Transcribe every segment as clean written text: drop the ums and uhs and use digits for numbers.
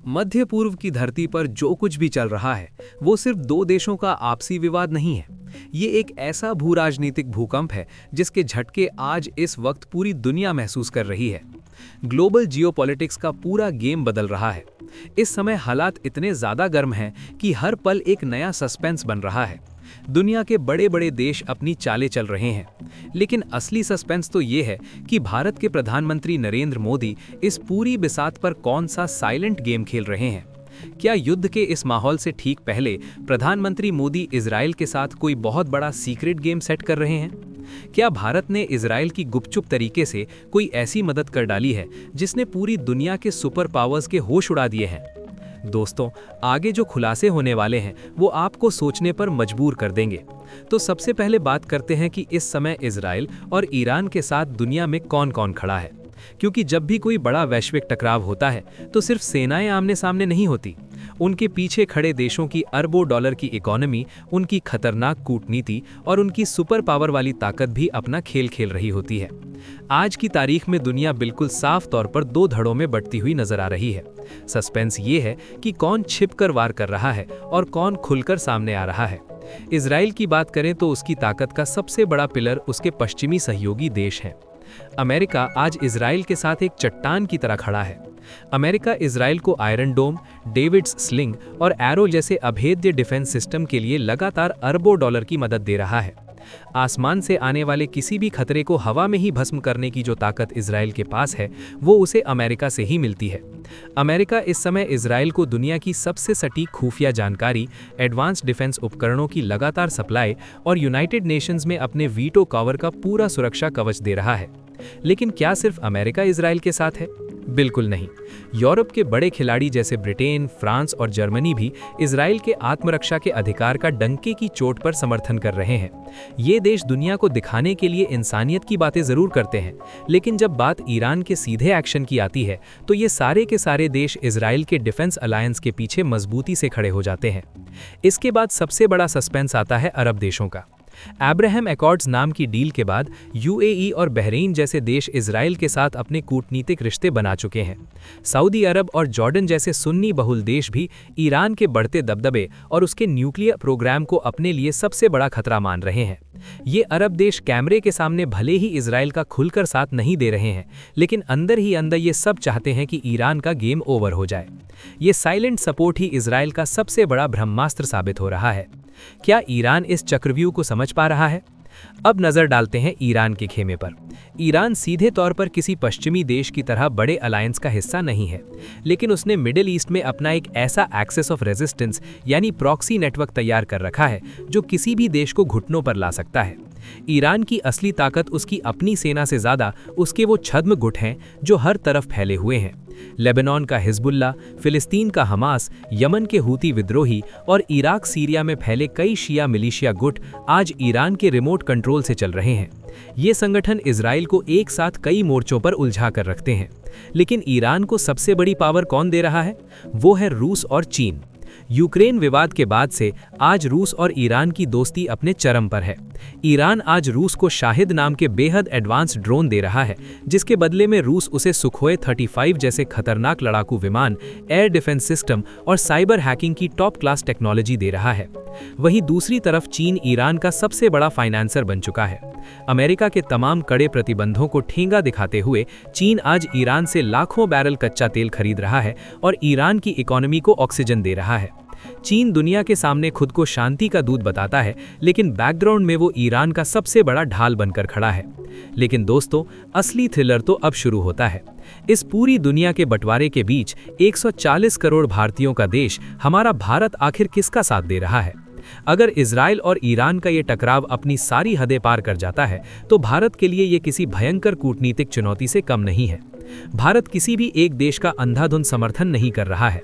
मध्य पूर्व की धरती पर जो कुछ भी चल रहा है वो सिर्फ दो देशों का आपसी विवाद नहीं है। ये एक ऐसा भू-राजनीतिक भूकंप है जिसके झटके आज इस वक्त पूरी दुनिया महसूस कर रही है। ग्लोबल जियोपॉलिटिक्स का पूरा गेम बदल रहा है। इस समय हालात इतने ज्यादा गर्म हैं कि हर पल एक नया सस्पेंस बन रहा है। दुनिया के बड़े बड़े देश अपनी चालें चल रहे हैं, लेकिन असली सस्पेंस तो ये है कि भारत के प्रधानमंत्री नरेंद्र मोदी इस पूरी बिसात पर कौन सा साइलेंट गेम खेल रहे हैं। क्या युद्ध के इस माहौल से ठीक पहले प्रधानमंत्री मोदी इजराइल के साथ कोई बहुत बड़ा सीक्रेट गेम सेट कर रहे हैं? क्या भारत ने इजराइल की गुपचुप तरीके से कोई ऐसी मदद कर डाली है जिसने पूरी दुनिया के सुपर पावर्स के होश उड़ा दिए हैं? दोस्तों, आगे जो खुलासे होने वाले हैं वो आपको सोचने पर मजबूर कर देंगे। तो सबसे पहले बात करते हैं कि इस समय इजराइल और ईरान के साथ दुनिया में कौन कौन खड़ा है। क्योंकि जब भी कोई बड़ा वैश्विक टकराव होता है तो सिर्फ सेनाएं आमने सामने नहीं होती, उनके पीछे खड़े देशों की अरबों डॉलर की इकोनॉमी, उनकी खतरनाक कूटनीति और उनकी सुपर पावर वाली ताकत भी अपना खेल खेल रही होती है। आज की तारीख में दुनिया बिल्कुल साफ तौर पर दो धड़ों में बढ़ती हुई नजर आ रही है। सस्पेंस ये है कि कौन छिपकर वार कर रहा है और कौन खुलकर सामने आ रहा है। इजराइल की बात करें तो उसकी ताकत का सबसे बड़ा पिलर उसके पश्चिमी सहयोगी देश हैं। अमेरिका आज इजराइल के साथ एक चट्टान की तरह खड़ा है। अमेरिका इजराइल को आयरन डोम, डेविड्स स्लिंग और एरो जैसे अभेद्य डिफेंस सिस्टम के लिए लगातार अरबों डॉलर की मदद दे रहा है। आसमान से आने वाले किसी भी खतरे को हवा में ही भस्म करने की जो ताकत इजराइल के पास है वो उसे अमेरिका से ही मिलती है। अमेरिका इस समय इजराइल को दुनिया की सबसे सटीक खुफिया जानकारी, एडवांस डिफेंस उपकरणों की लगातार सप्लाई और यूनाइटेड नेशंस में अपने वीटो कवर का पूरा सुरक्षा कवच दे रहा है। लेकिन क्या सिर्फ अमेरिका इजराइल के साथ है? बिल्कुल नहीं। यूरोप के बड़े खिलाड़ी जैसे ब्रिटेन, फ्रांस और जर्मनी भी इजराइल के आत्मरक्षा के अधिकार का डंके की चोट पर समर्थन कर रहे हैं। ये देश दुनिया को दिखाने के लिए इंसानियत की बातें जरूर करते हैं, लेकिन जब बात ईरान के सीधे एक्शन की आती है तो ये सारे के सारे देश इजराइल के डिफेंस अलायंस के पीछे मजबूती से खड़े हो जाते हैं। इसके बाद सबसे बड़ा सस्पेंस आता है अरब देशों का। अब्राहम एकॉर्ड्स नाम की डील के बाद यूएई और बहरीन जैसे देश इजराइल के साथ अपने कूटनीतिक रिश्ते बना चुके हैं। सऊदी अरब और जॉर्डन जैसे सुन्नी बहुल देश भी ईरान के बढ़ते दबदबे और उसके न्यूक्लियर प्रोग्राम को अपने लिए सबसे बड़ा खतरा मान रहे हैं। ये अरब देश कैमरे के सामने भले ही इजराइल का खुलकर साथ नहीं दे रहे हैं, लेकिन अंदर ही अंदर ये सब चाहते हैं कि ईरान का गेम ओवर हो जाए। ये साइलेंट सपोर्ट ही इजराइल का सबसे बड़ा ब्रह्मास्त्र साबित हो रहा है। क्या ईरान इस चक्रव्यूह को समझ पा रहा है? अब नजर डालते हैं ईरान के खेमे पर। ईरान सीधे तौर पर किसी पश्चिमी देश की तरह बड़े अलायंस का हिस्सा नहीं है, लेकिन उसने मिडिल ईस्ट में अपना एक ऐसा एक्सेस ऑफ रेजिस्टेंस यानी प्रॉक्सी नेटवर्क तैयार कर रखा है जो किसी भी देश को घुटनों पर ला सकता है। ईरान की असली ताकत उसकी अपनी सेना से ज्यादा उसके वो छद्म गुट हैं जो हर तरफ फैले हुए हैं। लेबनान का हिजबुल्ला, फिलिस्तीन का हमास, यमन के हूती विद्रोही और इराक सीरिया में फैले कई शिया मिलिशिया गुट आज ईरान के रिमोट कंट्रोल से चल रहे हैं। ये संगठन इजराइल को एक साथ कई मोर्चों पर उलझा कर रखते हैं। लेकिन ईरान को सबसे बड़ी पावर कौन दे रहा है? वो है रूस और चीन। यूक्रेन विवाद के बाद से आज रूस और ईरान की दोस्ती अपने चरम पर है। ईरान आज रूस को शाहिद नाम के बेहद एडवांस ड्रोन दे रहा है, जिसके बदले में रूस उसे सुखोई 35 जैसे खतरनाक लड़ाकू विमान, एयर डिफेंस सिस्टम और साइबर हैकिंग की टॉप क्लास टेक्नोलॉजी दे रहा है। वहीं दूसरी तरफ चीन ईरान का सबसे बड़ा फाइनेंसर बन चुका है। अमेरिका के तमाम कड़े प्रतिबंधों को ठेंगा दिखाते हुए चीन आज ईरान से लाखों बैरल कच्चा तेल खरीद रहा है और ईरान की इकोनॉमी को ऑक्सीजन दे रहा है। चीन दुनिया के सामने खुद को शांति का दूत बताता है, लेकिन बैकग्राउंड में वो ईरान का सबसे बड़ा ढाल बनकर खड़ा है। लेकिन दोस्तों, असली थ्रिलर तो अब शुरू होता है। इस पूरी दुनिया के बंटवारे के बीच 140 करोड़ भारतीयों का देश हमारा भारत आखिर किसका साथ दे रहा है? अगर इजराइल और ईरान का ये टकराव अपनी सारी हदें पार कर जाता है तो भारत के लिए ये किसी भयंकर कूटनीतिक चुनौती से कम नहीं है। भारत किसी भी एक देश का अंधाधुंध समर्थन नहीं कर रहा है।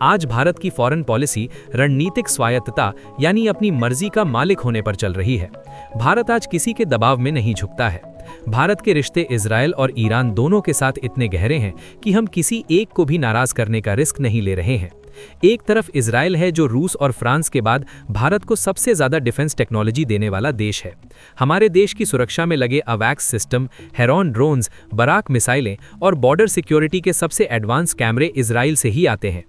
आज भारत की फॉरेन पॉलिसी रणनीतिक स्वायत्तता यानी अपनी मर्जी का मालिक होने पर चल रही है। भारत आज किसी के दबाव में नहीं झुकता है। भारत के रिश्ते इजराइल और ईरान दोनों के साथ इतने गहरे हैं कि हम किसी एक को भी नाराज करने का रिस्क नहीं ले रहे हैं। एक तरफ इजराइल है जो रूस और फ्रांस के बाद भारत को सबसे ज्यादा डिफेंस टेक्नोलॉजी देने वाला देश है। हमारे देश की सुरक्षा में लगे अवैक्स सिस्टम, हेरॉन ड्रोन्स, बराक मिसाइलें और बॉर्डर सिक्योरिटी के सबसे एडवांस कैमरे इजराइल से ही आते हैं।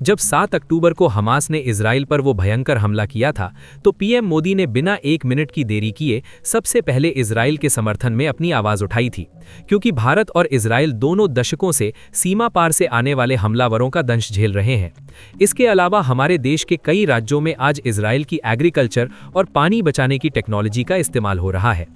जब 7 अक्टूबर को हमास ने इजराइल पर वो भयंकर हमला किया था, तो पीएम मोदी ने बिना 1 मिनट की देरी किए सबसे पहले इजराइल के समर्थन में अपनी आवाज उठाई थी, क्योंकि भारत और इजराइल दोनों दशकों से सीमा पार से आने वाले हमलावरों का दंश झेल रहे हैं। इसके अलावा हमारे देश के कई राज्यों में आज इजराइल की एग्रीकल्चर और पानी बचाने की टेक्नोलॉजी का इस्तेमाल हो रहा है।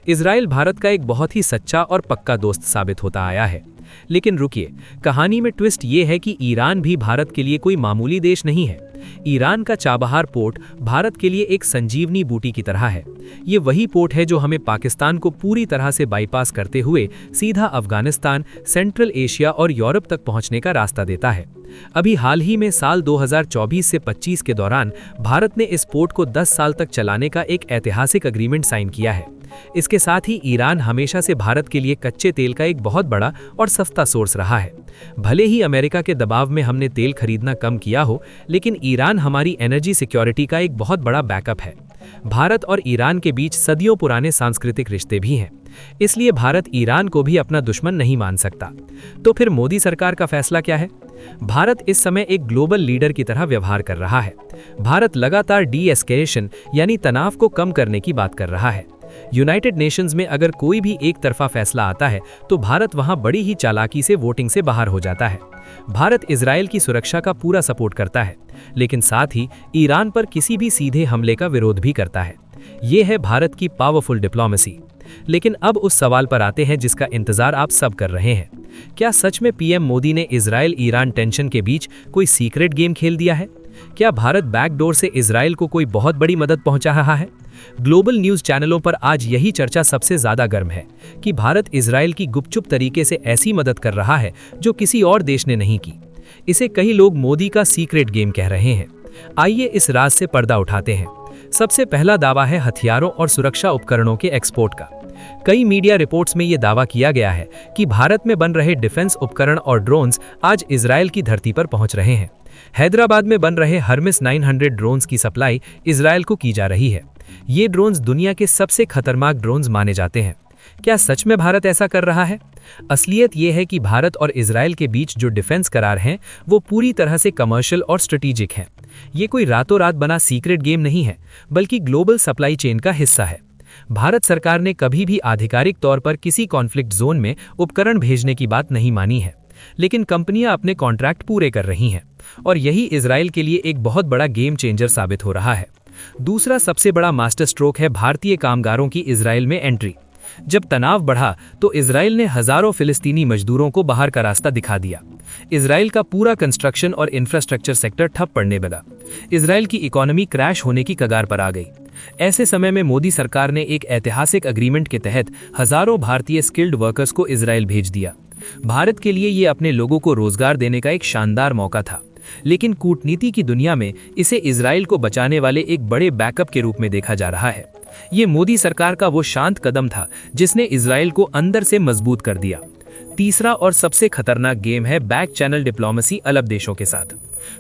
इजराइल भारत का एक बहुत ही सच्चा और पक्का दोस्त साबित होता आया है। लेकिन रुकिए, कहानी में ट्विस्ट ये है कि ईरान भी भारत के लिए कोई मामूली देश नहीं है। ईरान का चाबहार पोर्ट भारत के लिए एक संजीवनी बूटी की तरह है। ये वही पोर्ट है जो हमें पाकिस्तान को पूरी तरह से बाईपास करते हुए सीधा अफगानिस्तान, सेंट्रल एशिया और यूरोप तक पहुंचने का रास्ता देता है। अभी हाल ही में साल 2024 से 25 के दौरान भारत ने इस पोर्ट को 10 साल तक चलाने का एक ऐतिहासिक एग्रीमेंट साइन किया है। इसके साथ ही ईरान हमेशा से भारत के लिए कच्चे तेल का एक बहुत बड़ा और सस्ता सोर्स रहा है। भले ही अमेरिका के दबाव में हमने तेल खरीदना कम किया हो, लेकिन ईरान हमारी एनर्जी सिक्योरिटी का एक बहुत बड़ा बैकअप है। भारत और ईरान के बीच सदियों पुराने सांस्कृतिक रिश्ते भी हैं, इसलिए भारत ईरान को भी अपना दुश्मन नहीं मान सकता। तो फिर मोदी सरकार का फैसला क्या है? भारत इस समय एक ग्लोबल लीडर की तरह व्यवहार कर रहा है। भारत लगातार डी-एस्केलेशन यानी तनाव को कम करने की बात कर रहा है। यूनाइटेड नेशंस में अगर कोई भी एक तरफा फैसला आता है तो भारत वहां बड़ी ही चालाकी से वोटिंग से बाहर हो जाता है। भारत इजराइल की सुरक्षा का पूरा सपोर्ट करता है, लेकिन साथ ही ईरान पर किसी भी सीधे हमले का विरोध भी करता है। ये है भारत की पावरफुल डिप्लोमेसी। लेकिन अब उस सवाल पर आते हैं जिसका इंतजार आप सब कर रहे हैं। क्या सच में पीएम मोदी ने इजराइल ईरान टेंशन के बीच कोई सीक्रेट गेम खेल दिया है? क्या भारत बैकडोर से इजराइल को कोई बहुत बड़ी मदद पहुंचा रहा है? ग्लोबल न्यूज चैनलों पर आज यही चर्चा सबसे ज्यादा गर्म है कि भारत इजराइल की गुपचुप तरीके से ऐसी मदद कर रहा है जो किसी और देश ने नहीं की। इसे कई लोग मोदी का सीक्रेट गेम कह रहे हैं। आइए इस राज से पर्दा उठाते हैं। सबसे पहला दावा है हथियारों और सुरक्षा उपकरणों के एक्सपोर्ट का। कई मीडिया रिपोर्ट्स में यह दावा किया गया है कि भारत में बन रहे डिफेंस उपकरण और ड्रोन्स आज इजराइल की धरती पर पहुंच रहे हैं। हैदराबाद में बन रहे हर्मिस 900 ड्रोन्स की सप्लाई इजराइल को की जा रही है। ये ड्रोन्स दुनिया के सबसे खतरनाक ड्रोन्स माने जाते हैं। क्या सच में भारत ऐसा कर रहा है? असलियत यह है कि भारत और इजराइल के बीच जो डिफेंस करार हैं, वो पूरी तरह से कमर्शियल और स्ट्रेटेजिक हैं। ये कोई रातों रात बना सीक्रेट गेम नहीं है, बल्कि ग्लोबल सप्लाई चेन का हिस्सा है। भारत सरकार ने कभी भी आधिकारिक तौर पर किसी कॉन्फ्लिक्ट जोन में उपकरण भेजने की बात नहीं मानी है, लेकिन कंपनियां अपने कॉन्ट्रैक्ट पूरे कर रही हैं, और यही इजराइल के लिए एक बहुत बड़ा गेम चेंजर साबित हो रहा है। दूसरा सबसे बड़ा मास्टर स्ट्रोक है भारतीय कामगारों की इजराइल में एंट्री। जब तनाव बढ़ा तो इजराइल ने हजारों फिलिस्तीनी मजदूरों को बाहर का रास्ता दिखा दिया। इजराइल का पूरा कंस्ट्रक्शन और इंफ्रास्ट्रक्चर सेक्टर ठप पड़ने लगा। इजराइल की इकोनॉमी क्रैश होने की कगार पर आ गई। ऐसे समय में मोदी सरकार ने एक ऐतिहासिक एग्रीमेंट के तहत हजारों भारतीय स्किल्ड वर्कर्स को इजराइल भेज दिया। भारत के लिए ये अपने लोगों को रोजगार देने का एक शानदार मौका था, लेकिन कूटनीति की दुनिया में इसे इजराइल को बचाने वाले एक बड़े बैकअप के रूप में देखा जा रहा है। ये मोदी सरकार का वो शांत कदम था जिसने इजराइल को अंदर से मजबूत कर दिया। तीसरा और सबसे खतरनाक गेम है बैक चैनल डिप्लोमेसी अरब देशों के साथ।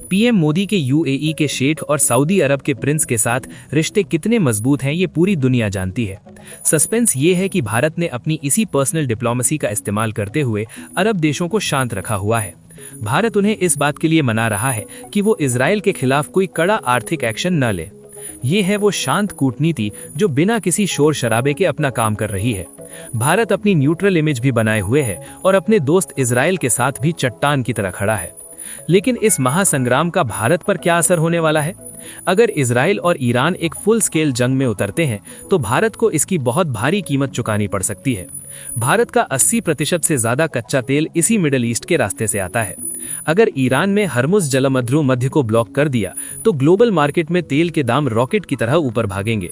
पीएम मोदी के यूएई के शेख और सऊदी अरब के प्रिंस के साथ रिश्ते कितने मजबूत हैं ये पूरी दुनिया जानती है। सस्पेंस ये है कि भारत ने अपनी इसी पर्सनल डिप्लोमेसी का इस्तेमाल करते हुए अरब देशों को शांत रखा हुआ है। भारत उन्हें इस बात के लिए मना रहा है कि वो इजराइल के खिलाफ कोई कड़ा आर्थिक एक्शन न ले। ये है वो शांत कूटनीति जो बिना किसी शोर शराबे के अपना काम कर रही है। भारत अपनी न्यूट्रल इमेज भी बनाए हुए है और अपने दोस्त इजराइल के साथ भी चट्टान की तरह खड़ा है। लेकिन इस महासंग्राम का भारत पर क्या असर होने वाला है? अगर इजराइल और ईरान एक फुल स्केल जंग में उतरते हैं तो भारत को इसकी बहुत भारी कीमत चुकानी पड़ सकती है। भारत का 80% से ज्यादा कच्चा तेल इसी मिडिल ईस्ट के रास्ते से आता है। अगर ईरान में हर्मुज जलमध्रु मध्य को ब्लॉक कर दिया तो ग्लोबल मार्केट में तेल के दाम रॉकेट की तरह ऊपर भागेंगे।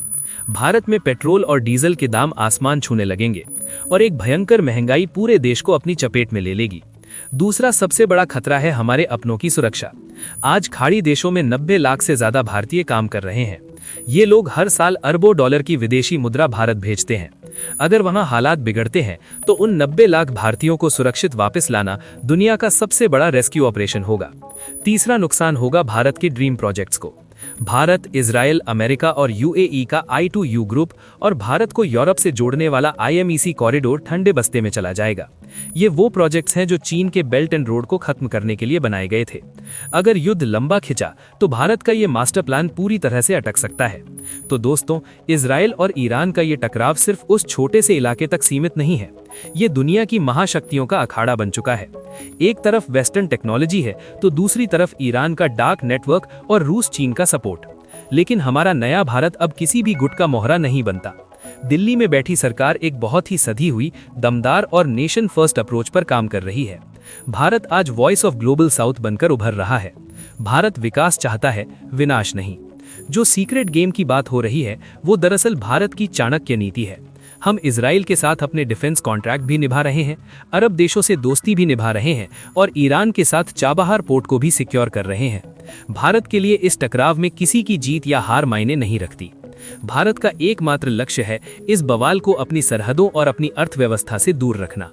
भारत में पेट्रोल और डीजल के दाम आसमान छूने लगेंगे और एक भयंकर महंगाई पूरे देश को अपनी चपेट में ले लेगी। दूसरा सबसे बड़ा खतरा है हमारे अपनों की सुरक्षा। आज खाड़ी देशों में 90 लाख से ज्यादा भारतीय काम कर रहे हैं। ये लोग हर साल अरबों डॉलर की विदेशी मुद्रा भारत भेजते हैं। अगर वहां हालात बिगड़ते हैं तो उन 90 लाख भारतीयों को सुरक्षित वापस लाना दुनिया का सबसे बड़ा रेस्क्यू ऑपरेशन होगा। तीसरा नुकसान होगा भारत के ड्रीम प्रोजेक्ट्स को। भारत, इजराइल, अमेरिका और यूएई का I2U ग्रुप और भारत को यूरोप से जोड़ने वाला IMEC कॉरिडोर ठंडे बस्ते में चला जाएगा। ये वो प्रोजेक्ट्स हैं जो चीन के बेल्ट एंड रोड को खत्म करने के लिए बनाए गए थे। अगर युद्ध लंबा खिंचा तो भारत का ये मास्टर प्लान पूरी तरह से अटक सकता है। तो दोस्तों, इजराइल और ईरान का ये टकराव सिर्फ उस छोटे से इलाके तक सीमित नहीं है, ये दुनिया की महाशक्तियों का अखाड़ा बन चुका है। एक तरफ वेस्टर्न टेक्नोलॉजी है तो दूसरी तरफ ईरान का डार्क नेटवर्क और रूस चीन का सपोर्ट। लेकिन हमारा नया भारत अब किसी भी गुट का मोहरा नहीं बनता। दिल्ली में बैठी सरकार एक बहुत ही सधी हुई, दमदार और नेशन फर्स्ट अप्रोच पर काम कर रही है। भारत आज वॉइस ऑफ ग्लोबल साउथ बनकर उभर रहा है। भारत विकास चाहता है, विनाश नहीं। जो सीक्रेट गेम की बात हो रही है वो दरअसल भारत की चाणक्य नीति है। हम इजराइल के साथ अपने डिफेंस कॉन्ट्रैक्ट भी निभा रहे हैं, अरब देशों से दोस्ती भी निभा रहे हैं और ईरान के साथ चाबहार पोर्ट को भी सिक्योर कर रहे हैं। भारत के लिए इस टकराव में किसी की जीत या हार मायने नहीं रखती। भारत का एकमात्र लक्ष्य है इस बवाल को अपनी सरहदों और अपनी अर्थव्यवस्था से दूर रखना।